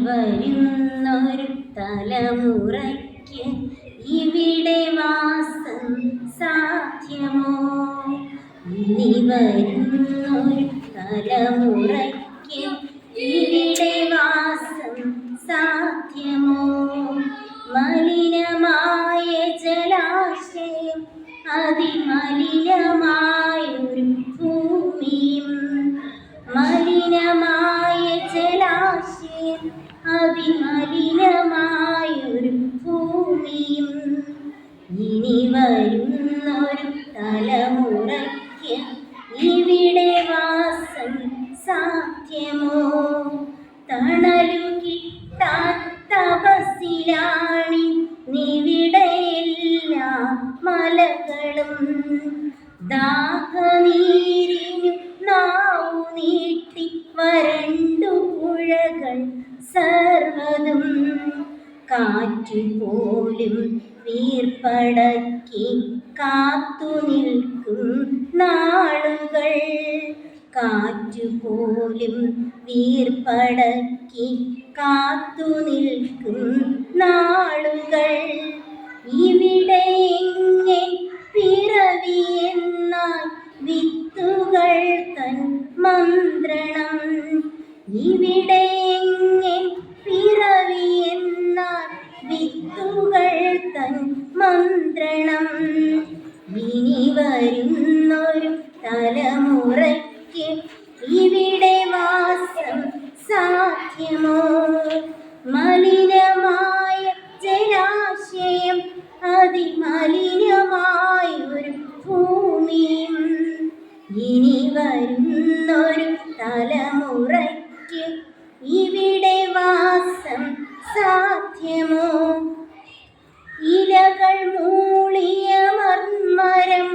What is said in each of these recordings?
വരുന്നൊരു തലമുറയ്ക്ക് ഇവിടെ വാസം സാധ്യമോ? ഇനി വരുന്നൊരു തലമുറയ്ക്ക് ഇവിടെ വാസം സാധ്യമോ? മലിനമായ ജലാശയം, അതിമലിനമായൊരു ഭൂമിയും, മലിനമായ ജലാശയം, അതിമലിനമായൊരു ഭൂമിയും ഇനി വരുന്നൊരു തലമുറയ്ക്ക് ഇവിടെ വാസം സാധ്യമോ? തണലു കിട്ടാൻ തപസ്സിലാണിന്നിവിടെയെല്ലാ മലകളും, ദാഹനീരിനു നാവു നീട്ടി വരണ്ടു പുഴകൾ സർവ്വതും, കാറ്റുപോലും വീർപ്പടക്കി കാത്തു നിൽക്കും നാളുകൾ, കാറ്റുപോലും വീർപ്പടക്കി കാത്തു നിൽക്കും നാളുകൾ. ഇവിടെ എങ്ങനെ പിറവിയെന്നാൽ വിത്തുകൾ തൻ മന്ത്രണം, ഇവിടെ എങ്ങനെ പിറവിയെന്നാൽ വിത്തുകൾ തൻ മന്ത്രണം. ഇനി വരുന്നൊരു തലമുറയ്ക്ക് ഇവിടെ വാസം സാധ്യമോ? മലിനമായ ജലാശയം, അതിമലിനമായൊരു ഭൂമിയും ഇനി വരുന്നൊരു തലമുറയ്ക്ക് ഇവിടെ വാസം സാധ്യമോ? ഇലകൾ മൂളിയ മർമരം,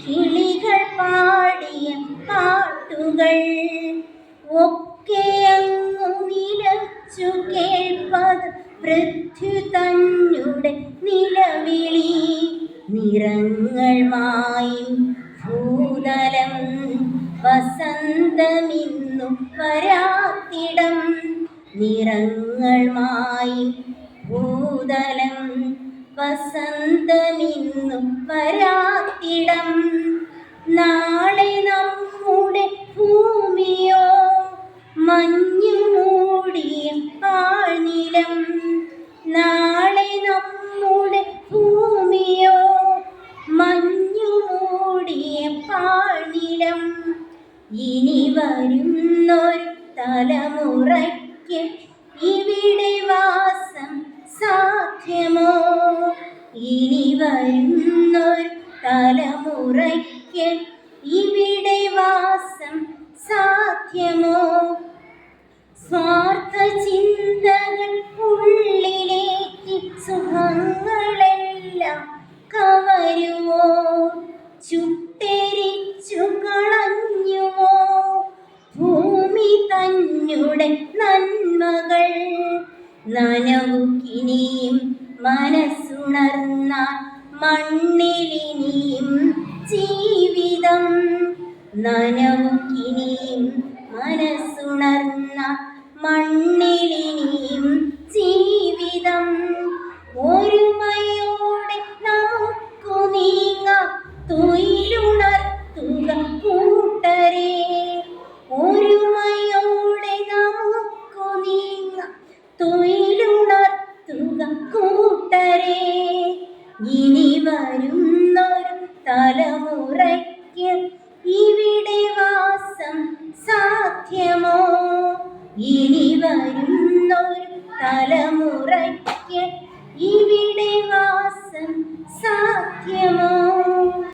കിളികൾ പാടിയ പാട്ടുകൾ ഒക്കെ അങ്ങു നിലച്ചു കേൾപ്പത് പൃഥ്വി തന്നുടെ നിലവിളി. നിറങ്ങൾ മായും ഭൂതലം, വസന്തമിന്നു വരാത്തിടം, നിറങ്ങൾ മായും ഭൂതലം, വസന്തമിന്നു വരാത്തിടം. നാളെ നമ്മുടെ ഭൂമിയോ മഞ്ഞു മൂടിയ പാഴ്നിലം, നാളെ നമ്മുടെ ഭൂമിയോ മഞ്ഞു മൂടിയ പാഴ്നിലം. ഇനി വരുന്നൊരു തലമുറയ്ക്ക് ഇവിടെ വാസം സാധ്യമോ? ഇനി വരുന്നൊരു തലമുറയ്ക്ക് ഇവിടെ വാസം സാധ്യമോ? സ്വാർത്ഥ ചിന്തകൾ ഉള്ളിലേക്ക് സുഖങ്ങളെല്ലാം കവരുവോ? ചുട്ടെരിച്ചു കളഞ്ഞുവോ ഭൂമി തന്നുടെ നന്മകൾ? നനവുകിനിയും മനസ്സുണർന്നാൽ മണ്ണിലിനിയും ജീവിതം, നനവുകിനിയും മനസ്സുണർന്നാൽ മണ്ണിലിനിയും ജീവിതം. ഒരുമയോടെ നമുക്കു നീങ്ങാം, തൊഴിലുണർത്തുക കൂട്ടരെ, ഒരുമയോടെ നമുക്കു നീങ്ങാം, തൊഴിലുണർത്തുക കൂട്ടരെ. ഇനി വരുന്നൊരു തലമുറയ്ക്ക് ഇവിടെ വാസം സാധ്യമോ? ഇനി വരും